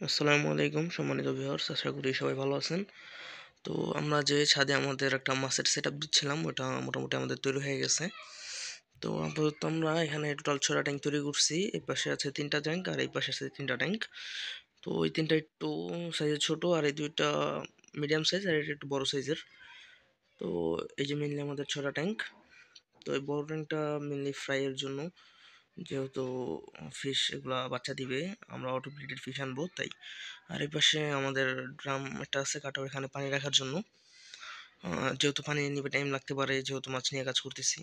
আসসালামু আলাইকুম সম্মানিত ভিউয়ার্স, আশা করি সবাই ভালো আছেন। তো আমরা যে ছাদে আমাদের একটা মাছের সেটআপ দিচ্ছিলাম ওটা মোটামুটি আমাদের তৈরি হয়ে গেছে। তো আপাতত আমরা এখানে টোটাল ৬টা ট্যাঙ্ক তৈরি করছি। এই পাশে আছে ৩টা ট্যাঙ্ক আর এই পাশে আছে ৩টা ট্যাঙ্ক। তো ওই ৩টা একটু সাইজে ছোট আর এই ২টা মিডিয়াম সাইজ আর এটা একটু বড় সাইজের। তো এই যে মেইনলি আমাদের ৬টা ট্যাঙ্ক। তো এই বড় ট্যাঙ্কটা মেইনলি ফ্রাই এর জন্য, যেহেতু ফিশ এগুলা বাচ্চা দিবে, আমরা অটো ব্রিডেড ফিশ আনবো তাই। আর এই পাশে আমাদের ড্রাম একটা আছে কাটা, এখানে পানি রাখার জন্য। যেহেতু পানি নিবে টাইম লাগতে পারে, যেহেতু মাছ নিয়ে কাজ করতেছি।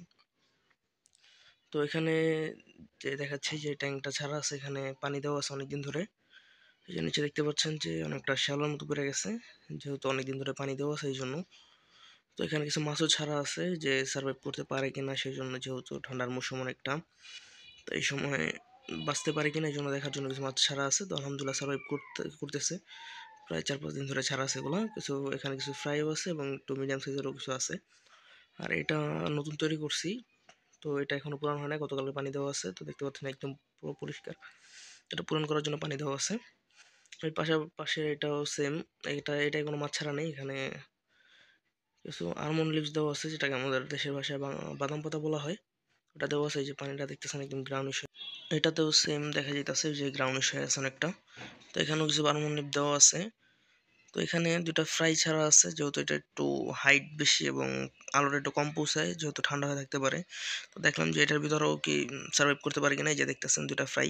তো এখানে যে দেখাচ্ছি যে ট্যাঙ্কটা ছাড়া আছে, এখানে পানি দেওয়া আছে অনেকদিন ধরে। এই যে নিচে দেখতে পাচ্ছেন যে অনেকটা শ্যালোর মতো পড়ে গেছে, যেহেতু অনেকদিন ধরে পানি দেওয়া আছে এই জন্য। তো এখানে কিছু মাছও ছাড়া আছে যে সার্ভাইভ করতে পারে কিনা সেই জন্য, যেহেতু ঠান্ডার মৌসুম অনেকটা, তো এই সময় বাঁচতে পারে কিনা এই জন্য দেখার জন্য কিছু মাছ ছাড়া আছে। তো আলহামদুলিল্লাহ সার্ভাইভ করতেছে। প্রায় ৪-৫ দিন ধরে ছাড়া আছে এগুলা। কিছু এখানে কিছু ফ্রাইও আছে এবং একটু মিডিয়াম সাইজেরও কিছু আছে। আর এটা নতুন তৈরি করছি। তো এটা এখনো পূরণ হয় নাই, গতকালকে পানি দেওয়া আছে। তো দেখতে পাচ্ছেন একদম পুরো পরিষ্কার। এটা পূরণ করার জন্য পানি দেওয়া আছে। এর পাশে এটাও সেম। এটায় কোনো মাছ ছাড়া নেই। এখানে কিছু আলমন্ড লিভস দেওয়া আছে, যেটাকে আমাদের দেশের ভাষায় বাদাম পাতা বলা হয়। ওটা দেওয়া আছে। এই যে পানিটা দেখতেছেন একদম গ্রাউন্ডিশ। এটাতেও সেম দেখা যাইতেছে যে গ্রাউন্ডিশ হয়ে আছে অনেকটা। তো এখানেও কিছু আলমন্ড লিভ দেওয়া আছে। তো এখানে ২টা ফ্রাই ছাড়া আছে, যেহেতু এটা একটু হাইট বেশি এবং আলোটা একটু কম পৌঁছায়, যেহেতু ঠান্ডা হয়ে থাকতে পারে। তো দেখলাম যে এটার ভিতরেও কি সার্ভাইভ করতে পারে কিনা। এই যে দেখতেছেন ২টা ফ্রাই,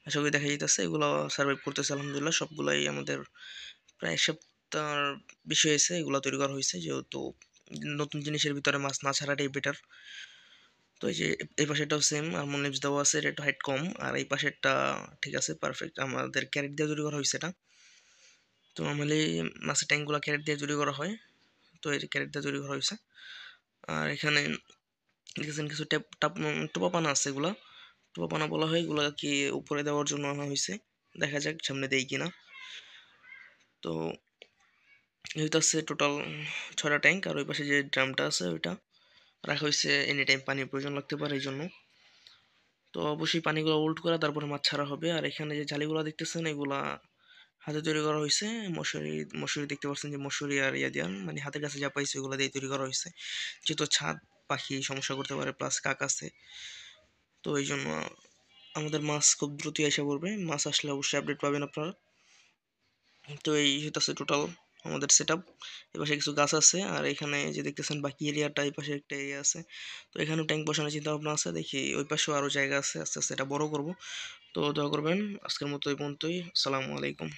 আশা করি দেখা যাইতেছে এগুলো সার্ভাইভ করতেছে আলহামদুলিল্লাহ। সবগুলাই আমাদের প্রায় ১ সপ্তাহর বেশি হয়েছে এগুলো তৈরি করা হয়েছে, যেহেতু নতুন জিনিসের ভিতরে মাছ না ছাড়াটাই বেটার। তো এই যে এই পাশেরটাও সেম আলমন্ড লিভস দেওয়া আছে, এটা একটু হাইট কম। আর এই পাশেরটা ঠিক আছে, পারফেক্ট। আমাদের ক্যারেট দিয়ে তৈরি করা হয়েছে এটা। তো নরমালি মাছের ট্যাঙ্কগুলো ক্যারেট দিয়ে তৈরি করা হয়। তো এই যে ক্যারেট দিয়ে তৈরি করা হয়েছে। আর এখানে দেখেছেন কিছু টোপা পানা আছে, এগুলা টোপা পানা বলা হয়। এগুলা কি উপরে দেওয়ার জন্য আনা হয়েছে, দেখা যাক সামনে দেই কিনা। তো এই হচ্ছে টোটাল ৬টা ট্যাঙ্ক। আর ওই পাশে যে ড্রামটা আছে ওইটা রাখা হয়েছে, এনি টাইম পানির প্রয়োজন লাগতে পারে এই জন্য। তো অবশ্যই পানিগুলো উল্ট করা, তারপরে মাছ ছাড়া হবে। আর এখানে যে জালিগুলো দেখতেছেন এগুলা হাতে তৈরি করা হয়েছে। মশুরি দেখতে পাচ্ছেন যে মশুরি আর ইয়া দিয়া, মানে হাতের কাছে যা পাইছে ওগুলো দিয়ে তৈরি করা হয়েছে, যেহেতু ছাদ পাখি সমস্যা করতে পারে, প্লাস কাক আছে। তো এই জন্য আমাদের মাছ খুব দ্রুতই এসে পড়বে। মাছ আসলে অবশ্যই আপডেট পাবেন আপনারা। তো এই হইতাছে টোটাল আমাদের সেটআপ। এপাশে কিছু গাছ আছে আর এখানে যে দেখতেছেন বাকি এরিয়াটা, এই পাশে একটা এরিয়া আছে। তো এখানেও ট্যাঙ্ক বসানোর চিন্তা ভাবনা আছে, দেখি ওই পাশেও আরও জায়গা আছে, আস্তে আস্তে এটা বড় করব। তো দোয়া করবেন। আজকের মতো এই পর্যন্তই। আসসালামু আলাইকুম।